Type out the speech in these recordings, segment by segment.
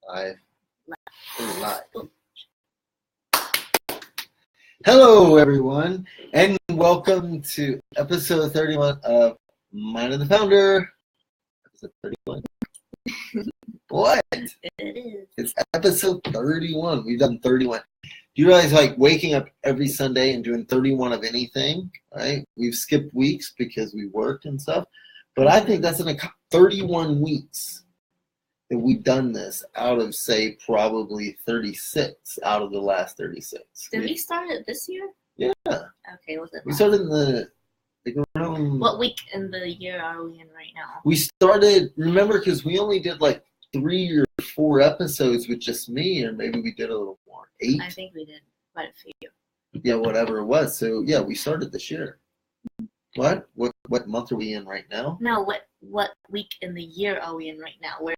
Live. Hello, everyone, and welcome to episode 31 of Mind of the Founder. Episode 31. What? It is. It's episode 31. We've done 31. Do you realize, like, waking up every Sunday and doing 31 of anything, right? We've skipped weeks because we worked and stuff, but I think that's 31 weeks that we've done this out of, say, probably 36 out of the last 36. Did we start it this year? Yeah. Okay, was it? We started in the around. What week in the year are we in right now? We started, remember, because we only did like 3 or 4 episodes with just me, or maybe we did a little more. 8? I think we did quite a few. Yeah, whatever it was. So, yeah, we started this year. What month are we in right now? No, what week in the year are we in right now? Where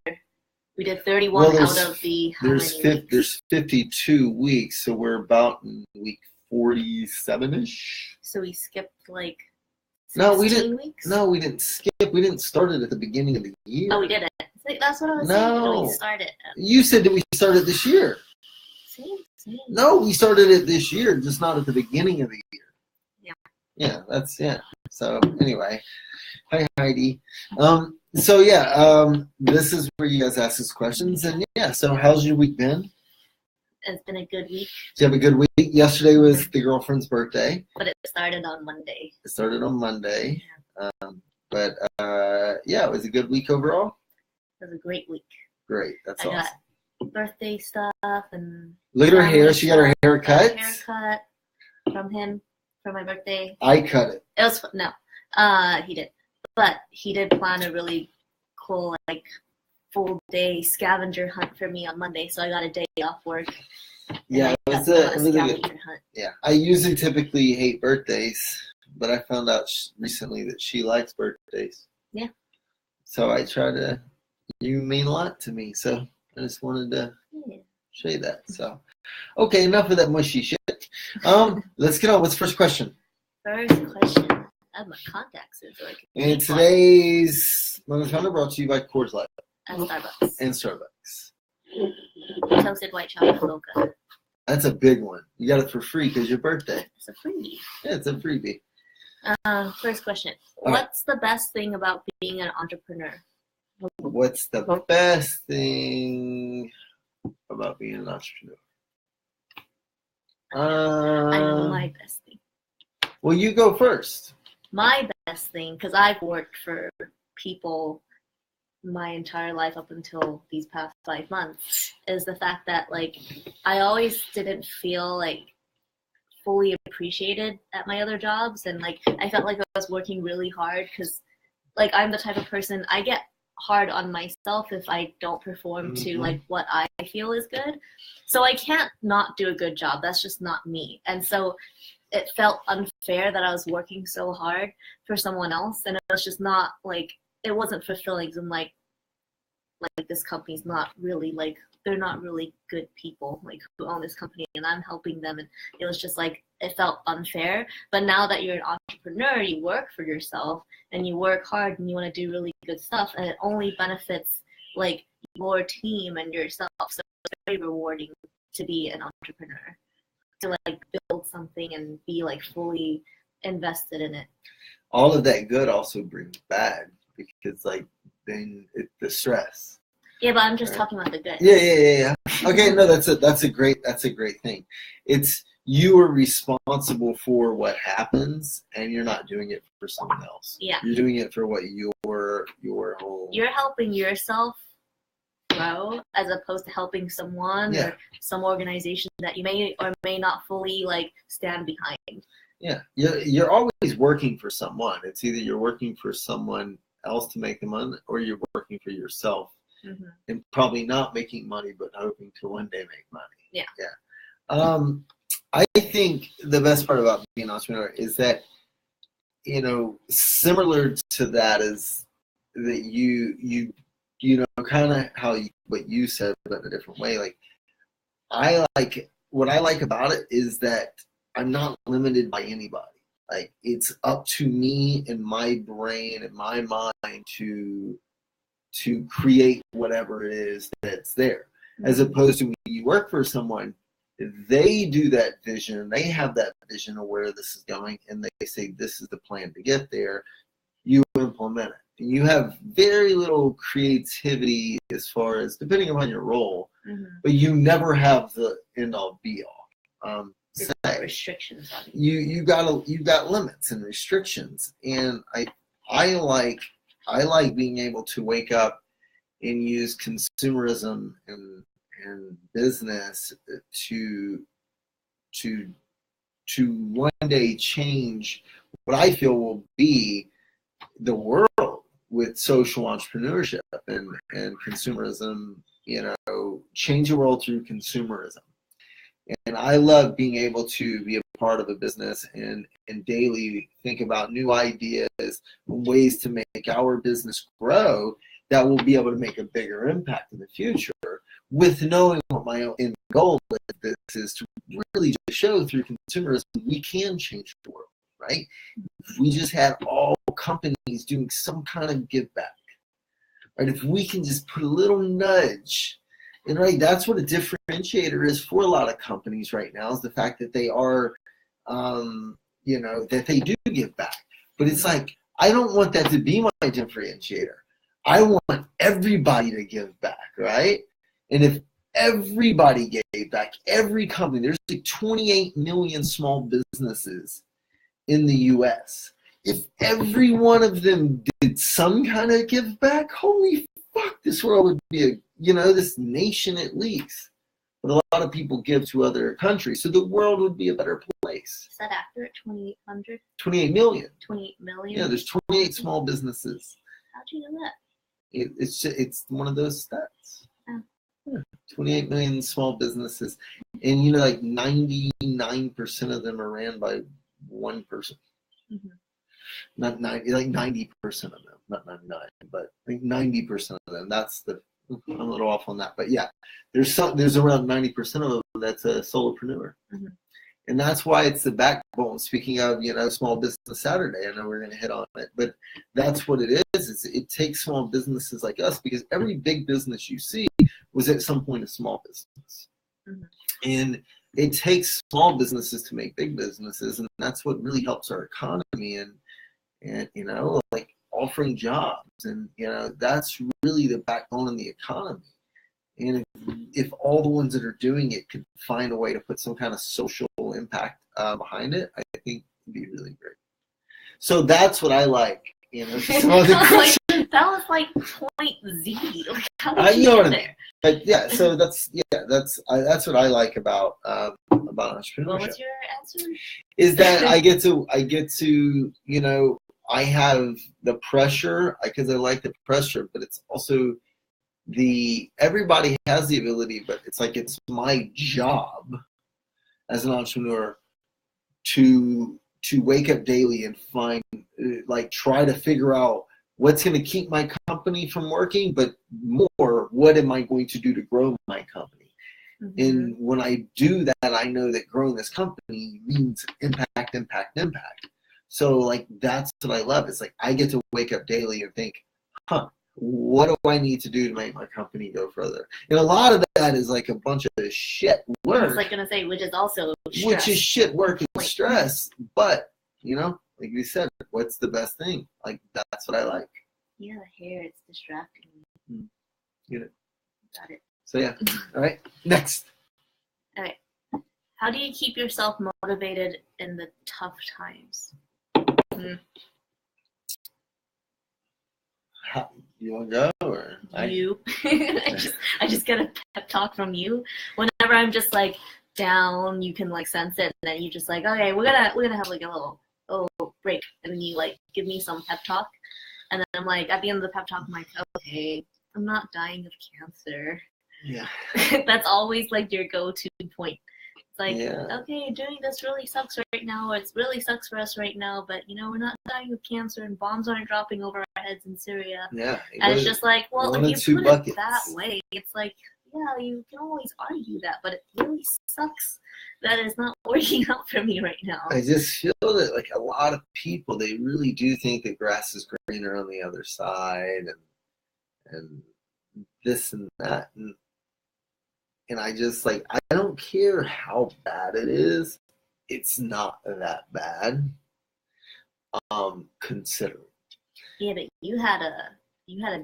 we did 31 out of the how many weeks? There's 52 weeks, so we're about in week 47-ish. So we skipped like 16 No, we didn't. weeks? No, we didn't skip. We didn't start it at the beginning of the year. Oh, we did it. That's what I was saying. Did we started. You said that we started this year. Same. No, we started it this year, just not at the beginning of the year. Yeah. Yeah. So anyway, hi Heidi. This is where you guys ask us questions, and yeah. So how's your week been? It's been a good week. Did you have a good week? Yesterday was the girlfriend's birthday. But it started on Monday. It started on Monday. It was a good week overall. It was a great week. Great, that's awesome. Got birthday stuff and look at her hair. She got her hair cut. Haircut from him for my birthday. I cut it. It was he did, but he did plan a really cool full day scavenger hunt for me on Monday, so I got a day off work. Yeah, it was a scavenger hunt. Yeah, I usually typically hate birthdays, but I found out recently that she likes birthdays. Yeah. So I try to. You mean a lot to me, so I just wanted to show you that. So, okay, enough of that mushy shit. Let's get on. What's the first question? First question. I have my contacts in so I can. And today's Founder brought to you by Coors Light. And Starbucks. And Starbucks. Toasted white chocolate mocha. That's a big one. You got it for free because your birthday. It's a freebie. Yeah, it's a freebie. First question. What's the best thing about being an entrepreneur? What's the best thing about being an entrepreneur? I know my best thing. Well, you go first. My best thing, because I've worked for people my entire life up until these past 5 months, is the fact that I always didn't feel fully appreciated at my other jobs, and I felt like I was working really hard because I'm the type of person, I get hard on myself if I don't perform to what I feel is good. So I can't not do a good job. That's just not me. And so it felt unfair that I was working so hard for someone else, and it was just not it wasn't fulfilling. I'm this company's not really they're not really good people who own this company, and I'm helping them, and it was just it felt unfair. But now that you're an entrepreneur, you work for yourself and you work hard and you want to do really good stuff, and it only benefits your team and yourself. So it's very rewarding to be an entrepreneur, to build something and be fully invested in it. All of that good also brings bad, because then it's the stress. Yeah, but I'm just talking about the good. Yeah. Okay, no, that's a great thing. It's you are responsible for what happens, and you're not doing it for someone else. Yeah. You're doing it for what your whole. You're helping yourself grow as opposed to helping someone or some organization that you may or may not fully stand behind. Yeah, you're always working for someone. It's either you're working for someone else to make the money, or you're working for yourself. Mm-hmm. And probably not making money, but hoping to one day make money. Yeah. I think the best part about being an entrepreneur is that, similar to that is that you kind of what you said, but in a different way. What I like about it is that I'm not limited by anybody. It's up to me and my brain and my mind to create whatever it is that's there. as opposed to when you work for someone, they do that vision, they have that vision of where this is going, and they say this is the plan to get there. You implement it. And you have very little creativity as far as, depending upon your role, but you never have the end-all be-all. Restrictions on you got limits and restrictions, and I like being able to wake up and use consumerism and business to one day change what I feel will be the world with social entrepreneurship and consumerism. Change the world through consumerism. And I love being able to be a part of a business and daily think about new ideas, ways to make our business grow that will be able to make a bigger impact in the future, with knowing what my own end goal with this is to really just show through consumerism we can change the world, right? If we just had all companies doing some kind of give back, right? If we can just put a little nudge. And right, that's what a differentiator is for a lot of companies right now, is the fact that they are, that they do give back. But it's like, I don't want that to be my differentiator. I want everybody to give back, right? And if everybody gave back, every company, there's like 28 million small businesses in the U.S. If every one of them did some kind of give back, holy fuck, this world would be this nation at least. But a lot of people give to other countries, so the world would be a better place. Is that accurate? 2,800? 28 million. 28 million? Yeah, there's 28 small businesses. How'd you know that? It's one of those stats. Oh. Yeah, 28 million small businesses. And, like 99% of them are ran by one person. Not 90, like 90% of them, not 99, but like 90% of them. I'm a little off on that, but yeah, there's around 90% of them that's a solopreneur, and that's why it's the backbone. Speaking of, Small Business Saturday, I know we're going to hit on it, but that's what it is. It takes small businesses like us, because every big business you see was at some point a small business, and it takes small businesses to make big businesses, and that's what really helps our economy and like offering jobs, and that's really the backbone of the economy. And if all the ones that are doing it could find a way to put some kind of social impact behind it, I think it'd be really great. So that's what I like. That was like point Z. How did you get there? But yeah, so that's what I like about entrepreneurship. What was your answer? Is that I get to I have the pressure because I like the pressure, but it's also everybody has the ability, but it's like it's my job as an entrepreneur to wake up daily and find, try to figure out what's going to keep my company from working, but more, what am I going to do to grow my company? And when I do that, I know that growing this company means impact. So that's what I love. It's like I get to wake up daily and think, what do I need to do to make my company go further? And a lot of that is like a bunch of shit work. I was going to say, which is also stress. Which is shit work and stress. But, like you said, what's the best thing? That's what I like. Yeah, the hair, it's distracting me. Got it. So yeah. All right. Next. All right. How do you keep yourself motivated in the tough times? You want to go or you? I just get a pep talk from you. Whenever I'm just down, you can sense it, and then you just okay, we're gonna have a little break, and then you give me some pep talk, and then I'm at the end of the pep talk, I'm okay, I'm not dying of cancer. Yeah. That's always your go-to point. It's yeah. Okay, doing this really sucks right now, or it really sucks for us right now, but we're not dying of cancer and bombs aren't dropping over our heads in Syria. Yeah. And it's just well, if you put it that way, it's yeah, you can always argue that, but it really sucks that it's not working out for me right now. I just feel that a lot of people, they really do think the grass is greener on the other side and this and that. And and I just like, I don't care how bad it is. It's not that bad. Considering. Yeah, but you had a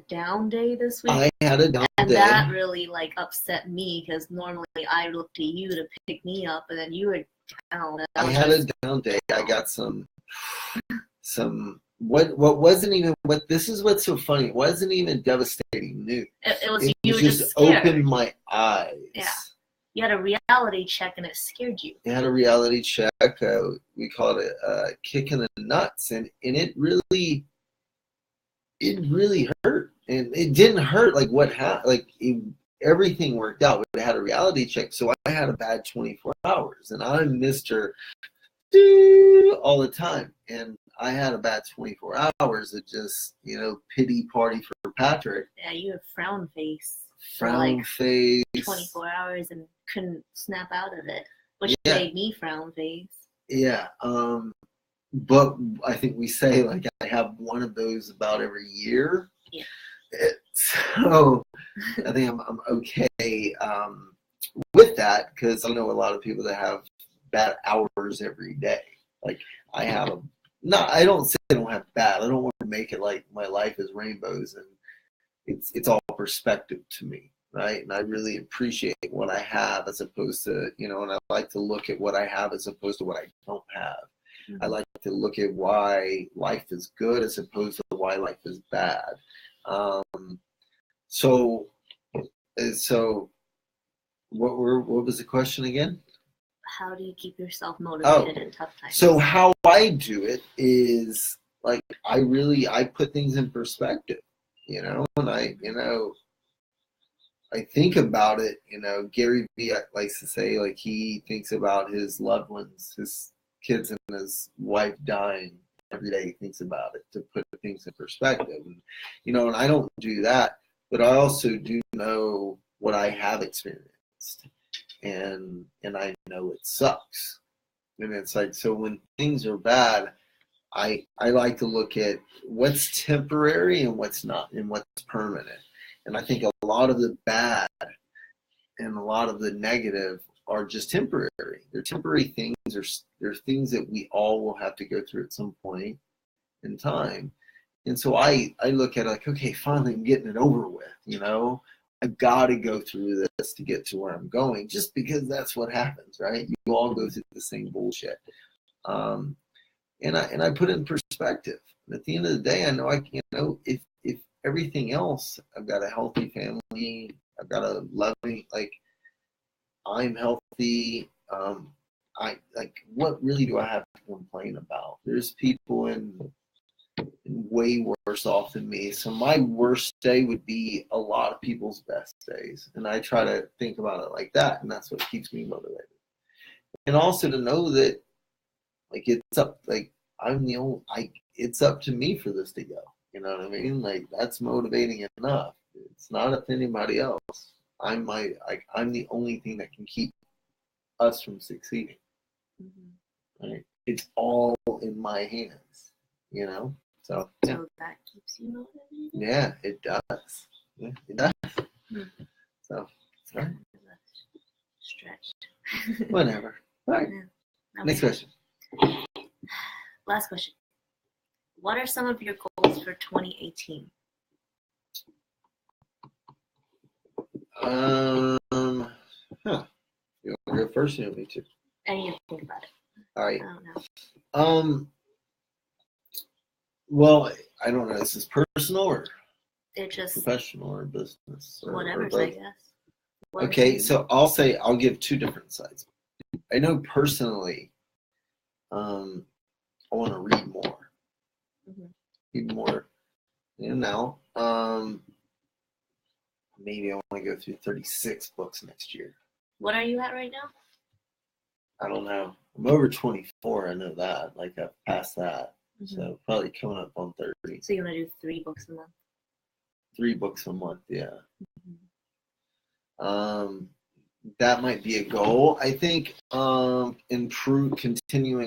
down day this week. I had a down and day. that really like upset me because normally I look to you to pick me up, and then you were down. I had a down day. I got some what wasn't even what this is what's so funny. It wasn't even devastating news. It was It you were just scared. opened my eyes. Yeah. You had a reality check and it scared you. It had a reality check. We called it a kick in the nuts, and it really hurt. And it didn't hurt like what happened. Like everything worked out. But it had a reality check, so I had a bad 24 hours, and I'm Mr. all the time, and I had a bad 24 hours of just pity party for Patricc. Yeah, you have frown face. Frown face. 24 hours and couldn't snap out of it, which made me frown face. Yeah. But I think we say like I have one of those about every year. Yeah. So I think I'm okay with that, because I know a lot of people that have bad hours every day. Like I have I don't say I don't have bad. I don't want to make it like my life is rainbows and it's all perspective to me, right? And I really appreciate what I have as opposed to, and I like to look at what I have as opposed to what I don't have. Mm-hmm. I like to look at why life is good as opposed to why life is bad. So what was the question again? How do you keep yourself motivated in tough times? So how I do it is like I put things in perspective, and I think about it. Gary Vee likes to say like he thinks about his loved ones, his kids and his wife dying every day. He thinks about it to put things in perspective, and I don't do that, but I also do know what I have experienced, and I know it sucks. And it's like, so when things are bad, I like to look at what's temporary and what's not, and what's permanent. And I think a lot of the bad and a lot of the negative are just temporary. They're temporary things. They're things that we all will have to go through at some point in time. And so I look at it like, okay, finally I'm getting it over with, I got to go through this to get to where I'm going, just because that's what happens, right? You all go through the same bullshit. And I put it in perspective. And at the end of the day, I know if everything else, I've got a healthy family, I've got a loving, like I'm healthy. What really do I have to complain about? There's people in way worse off than me. So my worst day would be a lot of people's best days. And I try to think about it like that. And that's what keeps me motivated. And also to know that like it's up, like I'm the only, it's up to me for this to go. You know what I mean? Like that's motivating enough. It's not up to anybody else. I'm the only thing that can keep us from succeeding. Mm-hmm. Right? It's all in my hands, So that keeps you motivated? Yeah, it does. Yeah, it does. Mm-hmm. So it's right. Stretched. Whatever. All right. Yeah. Okay. Next question. Last question. What are some of your goals for 2018? You want to go first or me too? I need to think about it. All right. I don't know. Well, I don't know. Is this personal or professional or business? Or whatever, I guess. Okay, so I'll give two different sides. I know personally, I want to read more. Mm-hmm. Read more. Now, maybe I want to go through 36 books next year. What are you at right now? I don't know. I'm over 24. I know that. Like I've passed that. Mm-hmm. So probably coming up on 30. So you want to do 3 books a month? 3 books a month, yeah. Mm-hmm. That might be a goal. I think continuing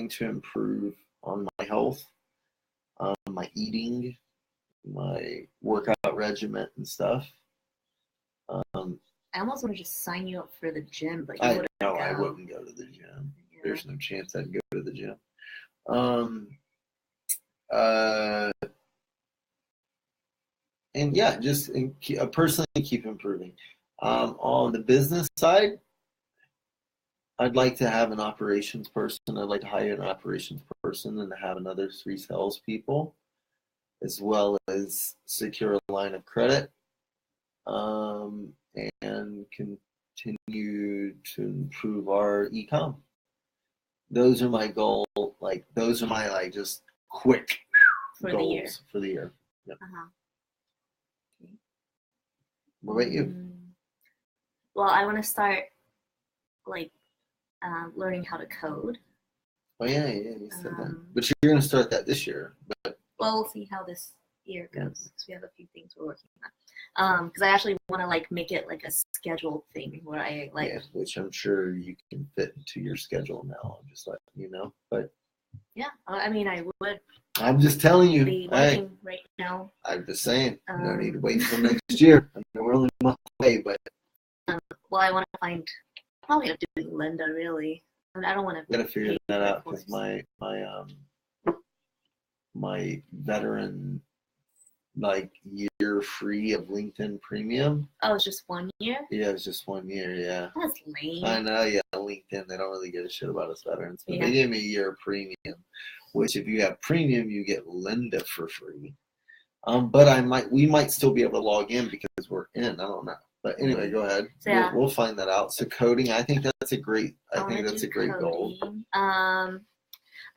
to improve on my health, my eating, my workout regimen and stuff. I almost want to just sign you up for the gym, but you I wouldn't know go. I wouldn't go to the gym. Yeah. There's no chance I'd go to the gym. And yeah, just personally keep improving. On the business side, I'd like to have an operations person. I'd like to hire an operations person and have another 3 salespeople, as well as secure a line of credit, and continue to improve our e-com. Those are my goals. Like those are my just quick for goals the year. for the year. Yep. Uh-huh. What about you? Well, I want to start learning how to code. Oh yeah, you said that. But you're going to start that this year. But well, we'll see how this year goes because we have a few things we're working on. Because I actually want to make it like a scheduled thing where I which I'm sure you can fit into your schedule now. I'm just letting you know. But yeah, I mean, I would. I'm just telling you. Be working right now. I'm just saying. No need to wait until next year. I mean, we're only a month away, but. Well, I want to find. Probably end up doing Linda. Really, I mean, I don't want to. Gotta figure that out because my veteran year free of LinkedIn Premium. Oh, it's just 1 year? Yeah, it's just 1 year, yeah. That's lame. I know, yeah. LinkedIn, they don't really give a shit about us veterans. But they gave me a year of premium, which if you have premium, you get Linda for free. But we might still be able to log in because we're in. I don't know. But anyway, go ahead. So, yeah. We'll find that out. So coding, I think that's a great goal.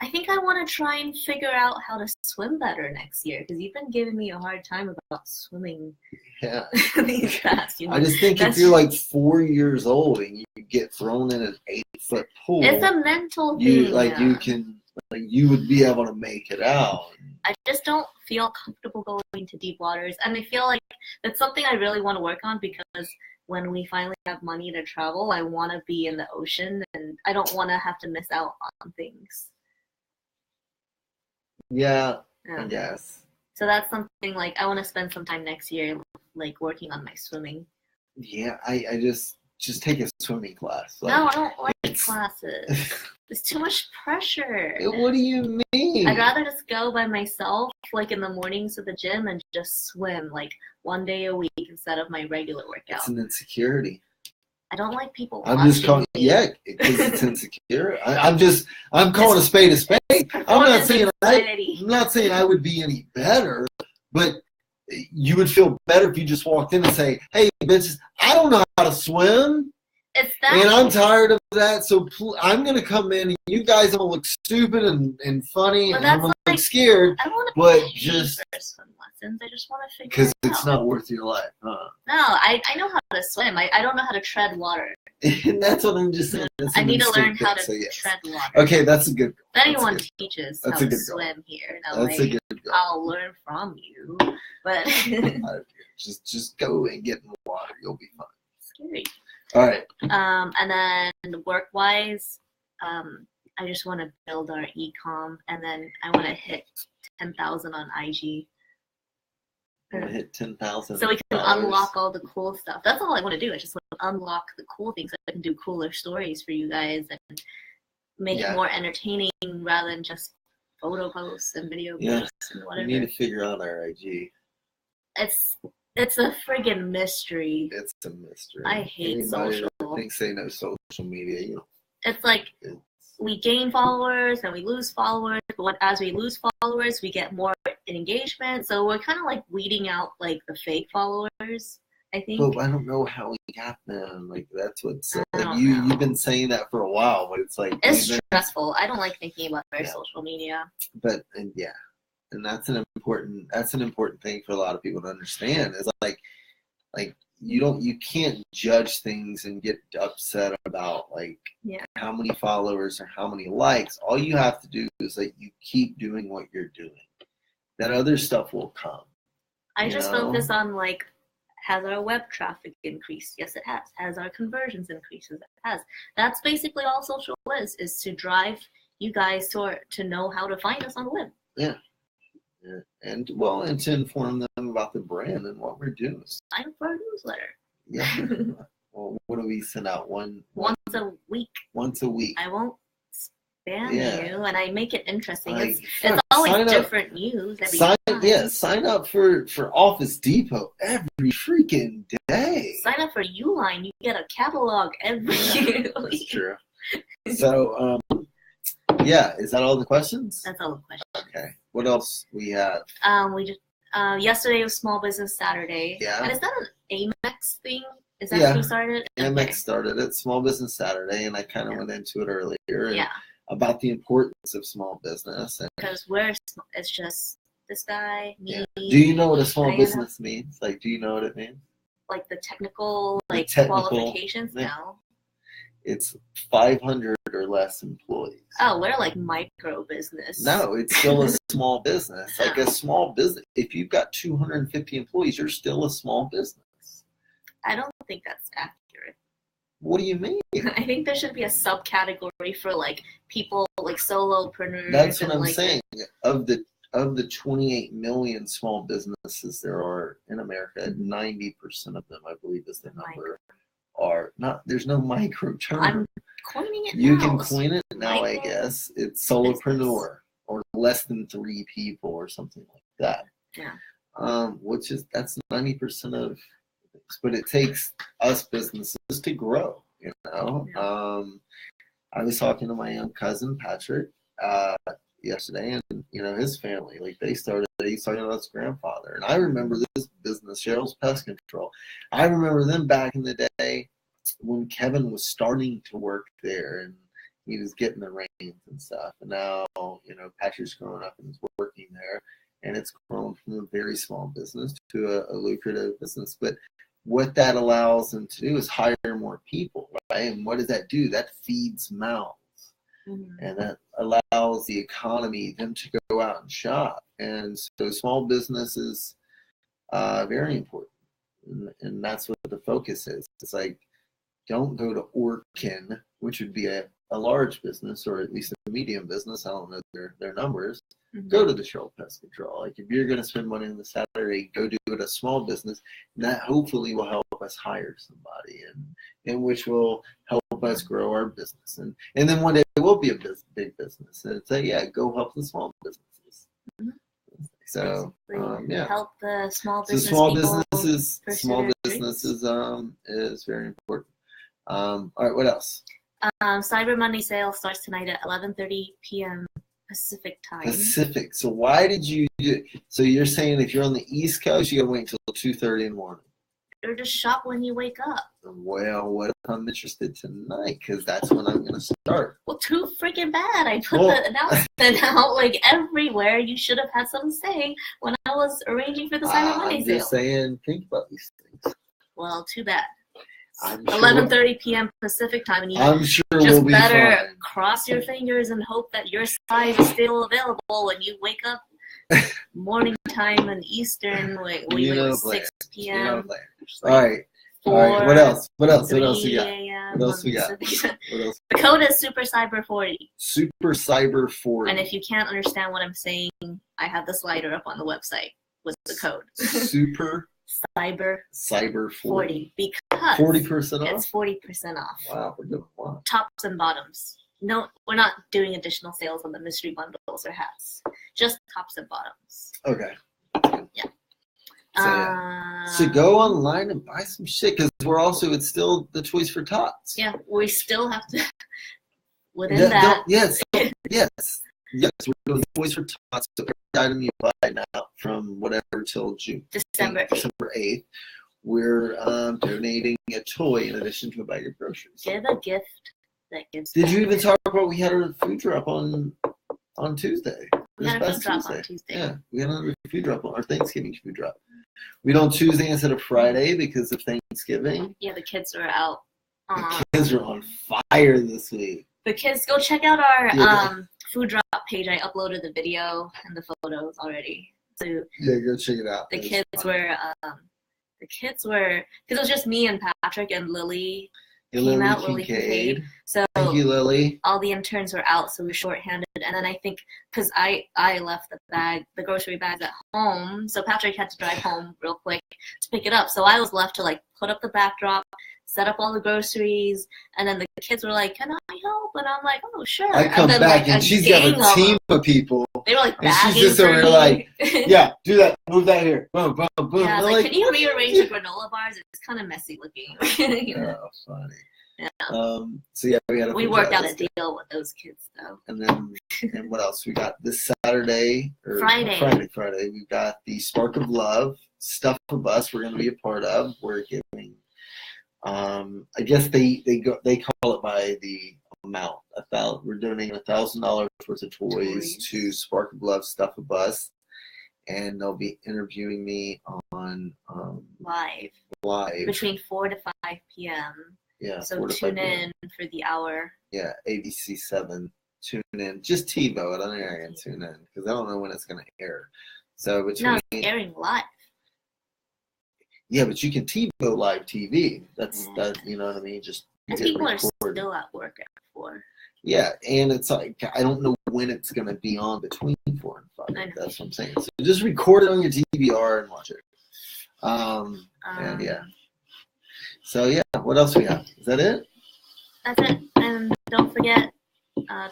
I think I want to try and figure out how to swim better next year because you've been giving me a hard time about swimming. Yeah. These past, I just think if you're 4 years old and you get thrown in an 8-foot pool, it's a mental thing. You would be able to make it out. I just don't feel comfortable going to deep waters, and I feel like that's something I really want to work on because when we finally have money to travel, I want to be in the ocean, and I don't want to have to miss out on things. Yeah, I guess. So that's something I want to spend some time next year, working on my swimming. Yeah, I just take a swimming class. No, I don't like classes. It's too much pressure. What do you mean? I'd rather just go by myself, in the mornings to the gym and just swim, 1 day a week instead of my regular workout. It's an insecurity. I don't like people I'm just calling because it's insecure. I'm calling a spade a spade. I'm not saying I would be any better, but you would feel better if you just walked in and say, "Hey, bitches, I don't know how to swim." It's that. And I'm tired of that, so I'm going to come in and you guys will look stupid and funny and I'm going to look scared. I want to pay for swim lessons. I just want to figure it out. Because it's not worth your life, huh? No, I know how to swim. I don't know how to tread water. And that's what I'm just saying. I need to learn how to tread water. Okay, that's a good goal. If anyone teaches how to swim here, that's a good goal. I'll learn from you. But just go and get in the water. You'll be fine. Scary. All right. And then work-wise, I just want to build our e-com, and then I want to hit 10,000 on IG. Hit 10,000. So we can unlock all the cool stuff. That's all I want to do. I just want to unlock the cool things so I can do cooler stories for you guys and make it more entertaining rather than just photo posts and video posts and whatever. We need to figure out our IG. It's a friggin' mystery. It's a mystery. I hate social. That thinks they know social media. It's we gain followers and we lose followers, but as we lose followers, we get more engagement. So we're kind of weeding out the fake followers, I think. But I don't know how we got them. That's what's you've been saying that for a while, but it's it's stressful. I don't like thinking about our social media. But and that's an important thing for a lot of people to understand. Is you can't judge things and get upset about how many followers or how many likes. All you have to do is you keep doing what you're doing. That other stuff will come. I just focus on has our web traffic increased? Yes, it has. Has our conversions increased? It has. That's basically all social is to drive you guys to know how to find us on the web. Yeah. And to inform them about the brand and what we're doing. Sign up for our newsletter. Yeah. Well, what do we send out? Once a week. Once a week. I won't spam you, and I make it interesting. Like, it's always different news every time. Yeah, sign up for Office Depot every freaking day. Sign up for Uline. You get a catalog every week. That's true. So, yeah, is that all the questions? That's all the questions. Okay. What else we have? We just yesterday was Small Business Saturday. Yeah. And is that an Amex thing? Is that who started it? Amex started it, Small Business Saturday, and I kind of went into it earlier. Yeah. About the importance of small business. Because it's just this guy, me. Yeah. Do you know what a small business means? Like, do you know what it means? Like the technical, qualifications? Yeah. No. It's 500 or less employees. Oh, we're like micro business. No, it's still a small business. Like a small business. If you've got 250 employees, you're still a small business. I don't think that's accurate. What do you mean? I think there should be a subcategory for like people like solopreneurs. That's what I'm saying. Of the 28 million small businesses there are in America, 90% of them, I believe, is the number. Are not. There's no micro term. I'm coining it. You now. Can coin it now, I guess. It's solopreneur or less than 3 people or something like that. Yeah. Which is that's 90% of. But it takes us businesses to grow, you know. Yeah. I was talking to my young cousin Patrick yesterday, and you know his family, like he started with his grandfather, and I remember this business, Cheryl's Pest Control. I remember them back in the day when Kevin was starting to work there, and he was getting the reins and stuff. And now, you know, Patrick's growing up and is working there, and it's grown from a very small business to a lucrative business, but what that allows them to do is hire more people, right? And what does that do? That feeds mouths. Mm-hmm. And that allows the economy, them to go out and shop. And so small business is very important. And that's what the focus is. It's like, don't go to Orkin, which would be a large business, or at least a medium business. I don't know their numbers. Mm-hmm. Go to the Cheryl Pest Control. Like, if you're going to spend money on the Saturday, go do it at a small business. And that hopefully will help us hire somebody, and which will help us grow our business. And then one day it will be a big business. And it's go help the small businesses. Mm-hmm. So, help the small business. So small businesses is very important. All right, what else? Cyber Monday sale starts tonight at 11:30 p.m. Pacific time. Pacific. So why did you do? So you're saying if you're on the East Coast, you gotta wait until 2:30 in the morning. Or just shop when you wake up. Well, what if I'm interested tonight? Because that's when I'm gonna start. Well, too freaking bad. I put the announcement out like everywhere. You should have had something saying when I was arranging for the Cyber Monday sale. I'm just saying, think about these things. Well, too bad. 11:30 p.m. Pacific time, and you just we'll be better fine. Cross your fingers and hope that your size is still available when you wake up morning time and Eastern, like 6 p.m. All right. All right. What else? What else we got? What else we got? The code is Super Cyber 40. Super Cyber 40. And if you can't understand what I'm saying, I have the slider up on the website with the code. Super Cyber 40 because 40% off. It's 40% off. Wow, we're doing wow. Tops and bottoms. No, we're not doing additional sales on the mystery bundles or hats. Just tops and bottoms. Okay. Yeah. So go online and buy some shit, because it's still the Toys for Tots. Yeah, we still have to that. Yes. We're doing Toys for Tots. So every item you buy now from whatever till December 8th, we're donating a toy in addition to a bag of groceries. Give a gift that gives. Did you even talk about we had a food drop on Tuesday? We had a food drop on Tuesday. Yeah, we had another food drop on our Thanksgiving food drop. We don't Tuesday instead of Friday because of Thanksgiving. Yeah, the kids are out. The kids are on fire this week. The kids, go check out our food drop page. I uploaded the video and the photos already. So go check it out. The kids were, because it was just me and Patrick and Lily. Lily Kincaid. So thank you, Lily. All the interns were out, so we were shorthanded. And then I think because I left the grocery bags at home, so Patrick had to drive home real quick to pick it up. So I was left to put up the backdrop, set up all the groceries, and then the kids were like, "Can I help?" And I'm like, "Oh, sure." I come then, back like, and she's got a team of people. They were like and bagging she's just for over me. like, yeah, do that, move that here, boom, boom, boom. Yeah, like, can you rearrange the granola bars? It's kind of messy looking. Oh, funny. Yeah. So yeah, we worked out a deal with those kids though. And then, and what else? We got this Saturday or Friday. We got the Spark of Love Stuff a Bus. We're going to be a part of. We're giving. I guess they call it by the amount. We're donating $1,000 worth of toys to Spark of Love Stuff a Bus, and they'll be interviewing me on live between 4 to 5 p.m. Yeah. So tune in for the hour. Yeah, ABC 7. Tune in. Just TiVo it on air and tune in because I don't know when it's going to air. So between it's airing live. Yeah, but you can TiVo live TV. That's you know what I mean. Just and people are still at work at 4. Yeah, and it's like I don't know when it's going to be on between 4 and 5. That's what I'm saying. So just record it on your DVR and watch it. And yeah. So yeah, what else we have? Is that it? That's it. And don't forget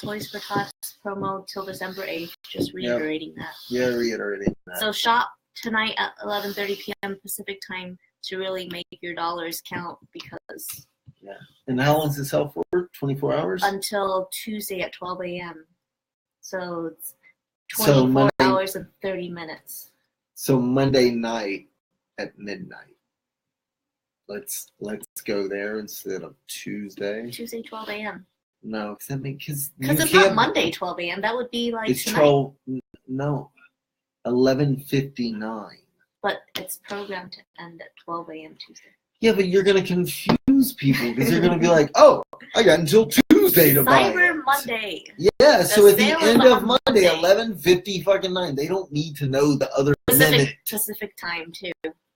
Toys for Tots promo till December 8th. Just reiterating that. Yeah, reiterating that. So shop tonight at 11:30 p.m. Pacific time to really make your dollars count because. Yeah. And how long does it sell for? 24 hours? Until Tuesday at 12 a.m. So it's 24 hours and 30 minutes. So Monday night at midnight. Let's go there instead of Tuesday. Tuesday 12 a.m. No, because it's not Monday 12 a.m. That would be like it's tonight. 12. No, 11:59. But it's programmed to end at 12 a.m. Tuesday. Yeah, but you're gonna confuse people because they're gonna be like, "Oh, I got until Tuesday to buy it." Cyber Monday. Yeah, so at the end of Monday, 11:59. They don't need to know the other Pacific time too.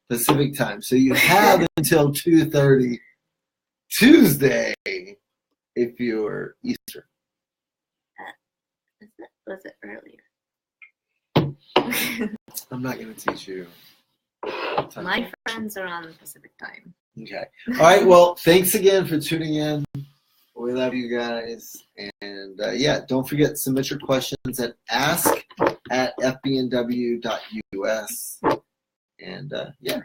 Pacific time. So you have until 2:30 Tuesday if you're Eastern. Was it earlier? I'm not going to teach you. My friends are on Pacific time. Okay. All right. Well, thanks again for tuning in. We love you guys. And yeah, don't forget, submit your questions at ask@fbnw.us. And yeah.